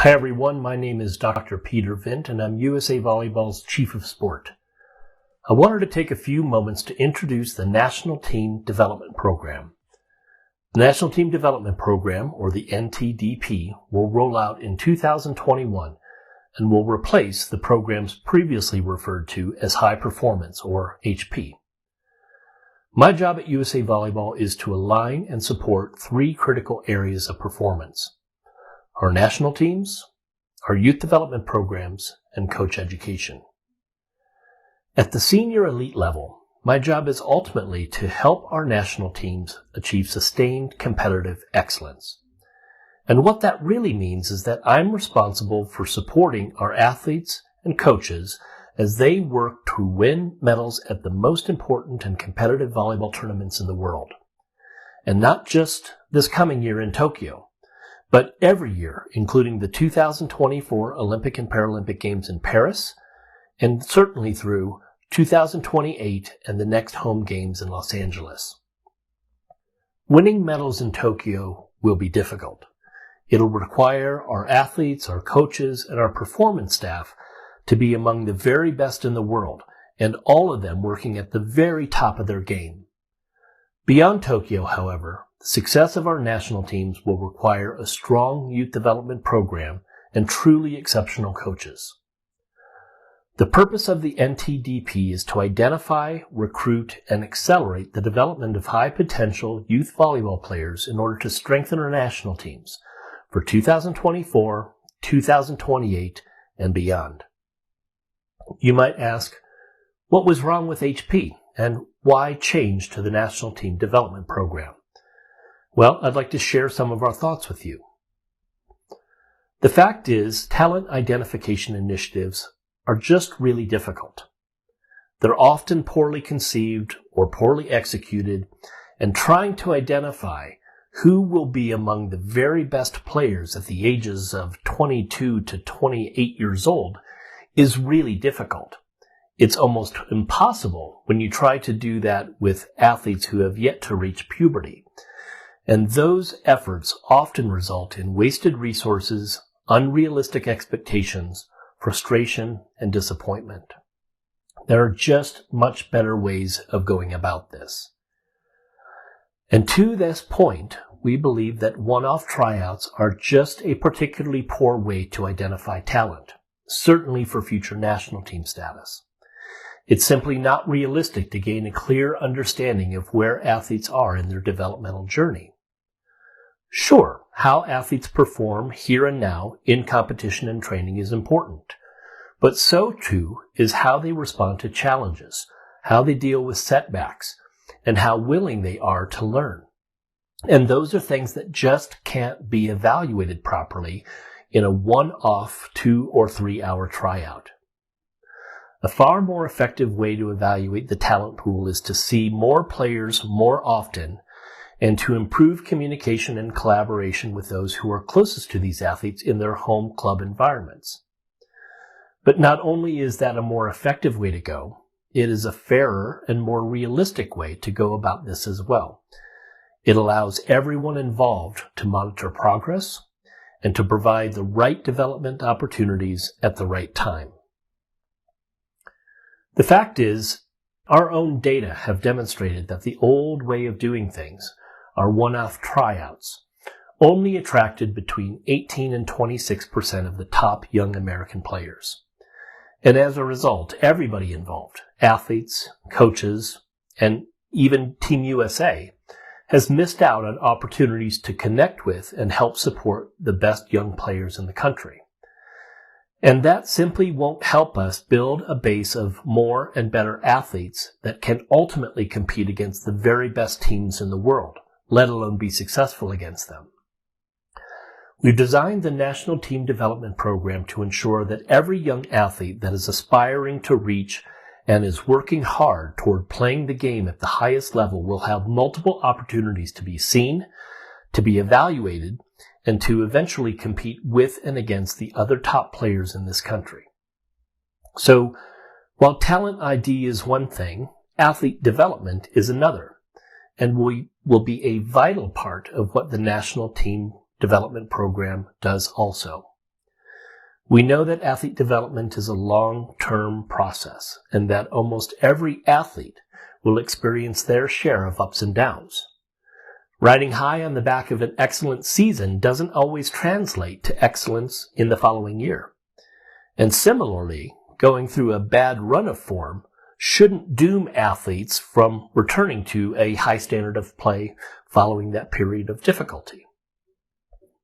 Hi everyone, my name is Dr. Peter Vint and I'm USA Volleyball's Chief of Sport. I wanted to take a few moments to introduce the National Team Development Program. The National Team Development Program, or the NTDP, will roll out in 2021 and will replace the programs previously referred to as High Performance, or HP. My job at USA Volleyball is to align and support three critical areas of performance: our national teams, our youth development programs, and coach education. At the senior elite level, my job is ultimately to help our national teams achieve sustained competitive excellence. And what that really means is that I'm responsible for supporting our athletes and coaches as they work to win medals at the most important and competitive volleyball tournaments in the world. And not just this coming year in Tokyo, but every year, including the 2024 Olympic and Paralympic Games in Paris, and certainly through 2028 and the next home games in Los Angeles. Winning medals in Tokyo will be difficult. It'll require our athletes, our coaches, and our performance staff to be among the very best in the world, and all of them working at the very top of their game. Beyond Tokyo, however, the success of our national teams will require a strong youth development program and truly exceptional coaches. The purpose of the NTDP is to identify, recruit, and accelerate the development of high-potential youth volleyball players in order to strengthen our national teams for 2024, 2028, and beyond. You might ask, what was wrong with HP, and why change to the National Team Development Program? Well, I'd like to share some of our thoughts with you. The fact is, talent identification initiatives are just really difficult. They're often poorly conceived or poorly executed, and trying to identify who will be among the very best players at the ages of 22 to 28 years old is really difficult. It's almost impossible when you try to do that with athletes who have yet to reach puberty. And those efforts often result in wasted resources, unrealistic expectations, frustration, and disappointment. There are just much better ways of going about this. And to this point, we believe that one-off tryouts are just a particularly poor way to identify talent, certainly for future national team status. It's simply not realistic to gain a clear understanding of where athletes are in their developmental journey. Sure, how athletes perform here and now in competition and training is important, but so too is how they respond to challenges, how they deal with setbacks, and how willing they are to learn. And those are things that just can't be evaluated properly in a one-off 2 or 3 hour tryout. A far more effective way to evaluate the talent pool is to see more players more often and to improve communication and collaboration with those who are closest to these athletes in their home club environments. But not only is that a more effective way to go, it is a fairer and more realistic way to go about this as well. It allows everyone involved to monitor progress and to provide the right development opportunities at the right time. The fact is, our own data have demonstrated that the old way of doing things, our one-off tryouts, only attracted between 18 and 26% of the top young American players. And as a result, everybody involved, athletes, coaches, and even Team USA, has missed out on opportunities to connect with and help support the best young players in the country. And that simply won't help us build a base of more and better athletes that can ultimately compete against the very best teams in the world, let alone be successful against them. We've designed the National Team Development Program to ensure that every young athlete that is aspiring to reach and is working hard toward playing the game at the highest level will have multiple opportunities to be seen, to be evaluated, and to eventually compete with and against the other top players in this country. So, while talent ID is one thing, athlete development is another, and will be a vital part of what the National Team Development Program does also. We know that athlete development is a long-term process and that almost every athlete will experience their share of ups and downs. Riding high on the back of an excellent season doesn't always translate to excellence in the following year. And similarly, going through a bad run of form shouldn't doom athletes from returning to a high standard of play following that period of difficulty.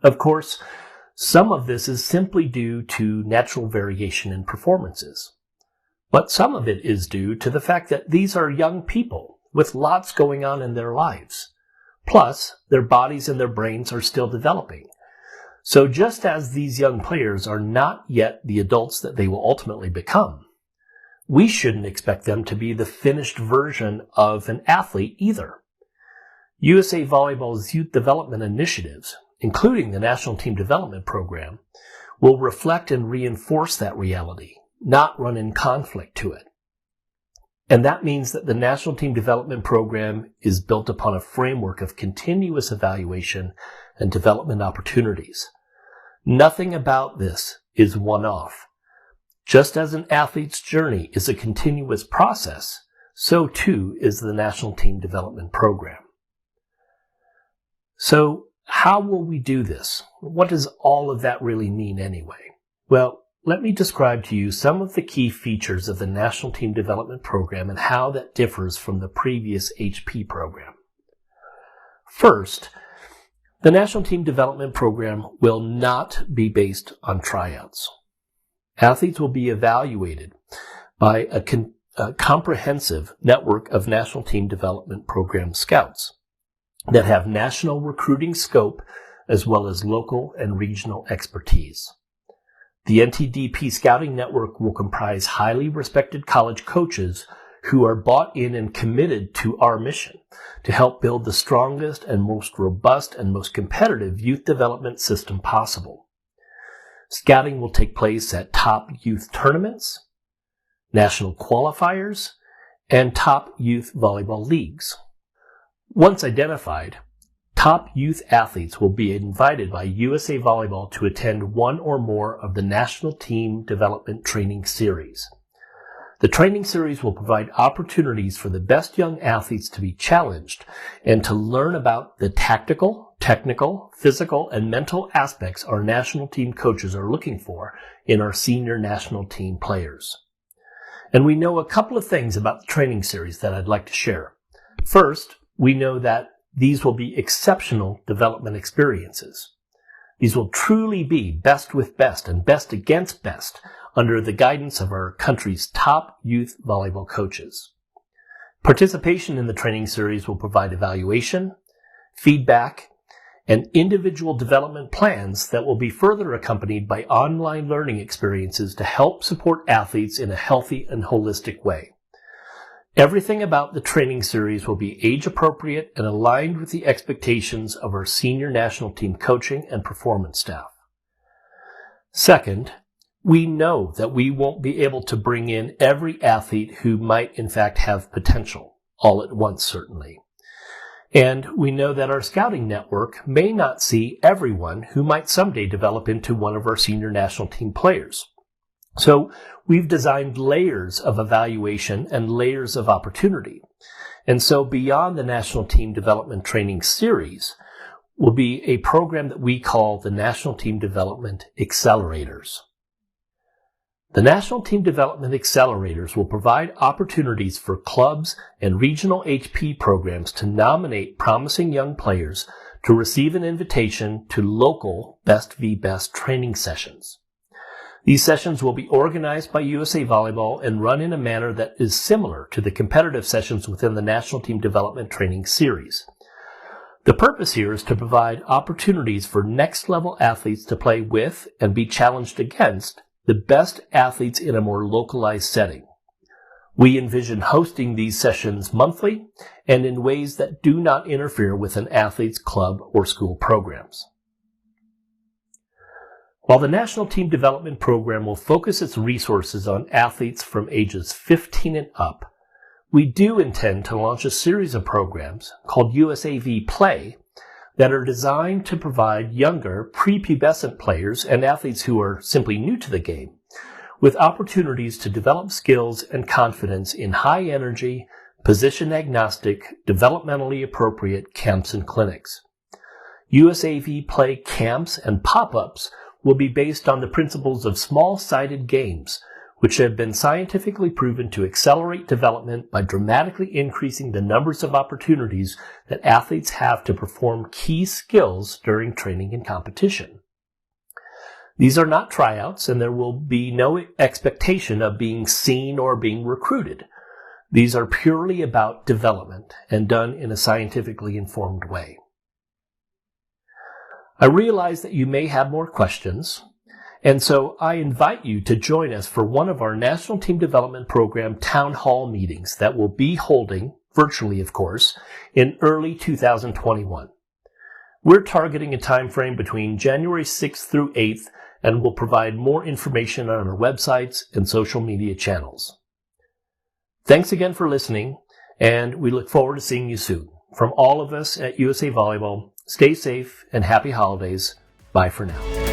Of course, some of this is simply due to natural variation in performances. But some of it is due to the fact that these are young people with lots going on in their lives. Plus, their bodies and their brains are still developing. So just as these young players are not yet the adults that they will ultimately become, we shouldn't expect them to be the finished version of an athlete either. USA Volleyball's youth development initiatives, including the National Team Development Program, will reflect and reinforce that reality, not run in conflict to it. And that means that the National Team Development Program is built upon a framework of continuous evaluation and development opportunities. Nothing about this is one-off. Just as an athlete's journey is a continuous process, so too is the National Team Development Program. So, how will we do this? What does all of that really mean anyway? Well, let me describe to you some of the key features of the National Team Development Program and how that differs from the previous HP program. First, the National Team Development Program will not be based on tryouts. Athletes will be evaluated by a comprehensive network of National Team Development Program scouts that have national recruiting scope as well as local and regional expertise. The NTDP scouting network will comprise highly respected college coaches who are bought in and committed to our mission to help build the strongest and most robust and most competitive youth development system possible. Scouting will take place at top youth tournaments, national qualifiers, and top youth volleyball leagues. Once identified, top youth athletes will be invited by USA Volleyball to attend one or more of the National Team Development Training Series. The training series will provide opportunities for the best young athletes to be challenged and to learn about the tactical, technical, physical, and mental aspects our national team coaches are looking for in our senior national team players. And we know a couple of things about the training series that I'd like to share. First, we know that these will be exceptional development experiences. These will truly be best with best and best against best under the guidance of our country's top youth volleyball coaches. Participation in the training series will provide evaluation, feedback, and individual development plans that will be further accompanied by online learning experiences to help support athletes in a healthy and holistic way. Everything about the training series will be age-appropriate and aligned with the expectations of our senior national team coaching and performance staff. Second, we know that we won't be able to bring in every athlete who might in fact have potential, all at once certainly. And we know that our scouting network may not see everyone who might someday develop into one of our senior national team players. So we've designed layers of evaluation and layers of opportunity. And so beyond the National Team Development Training Series will be a program that we call the National Team Development Accelerators. The National Team Development Accelerators will provide opportunities for clubs and regional HP programs to nominate promising young players to receive an invitation to local Best v Best training sessions. These sessions will be organized by USA Volleyball and run in a manner that is similar to the competitive sessions within the National Team Development Training Series. The purpose here is to provide opportunities for next-level athletes to play with and be challenged against the best athletes in a more localized setting. We envision hosting these sessions monthly and in ways that do not interfere with an athlete's club or school programs. While the National Team Development Program will focus its resources on athletes from ages 15 and up, we do intend to launch a series of programs called USAV Play that are designed to provide younger, prepubescent players and athletes who are simply new to the game with opportunities to develop skills and confidence in high-energy, position-agnostic, developmentally appropriate camps and clinics. USAV Play camps and pop-ups will be based on the principles of small-sided games, which have been scientifically proven to accelerate development by dramatically increasing the numbers of opportunities that athletes have to perform key skills during training and competition. These are not tryouts, and there will be no expectation of being seen or being recruited. These are purely about development and done in a scientifically informed way. I realize that you may have more questions, and so I invite you to join us for one of our National Team Development Program town hall meetings that will be holding, virtually of course, in early 2021. We're targeting a time frame between January 6th through 8th and will provide more information on our websites and social media channels. Thanks again for listening, and we look forward to seeing you soon. From all of us at USA Volleyball, stay safe and happy holidays. Bye for now.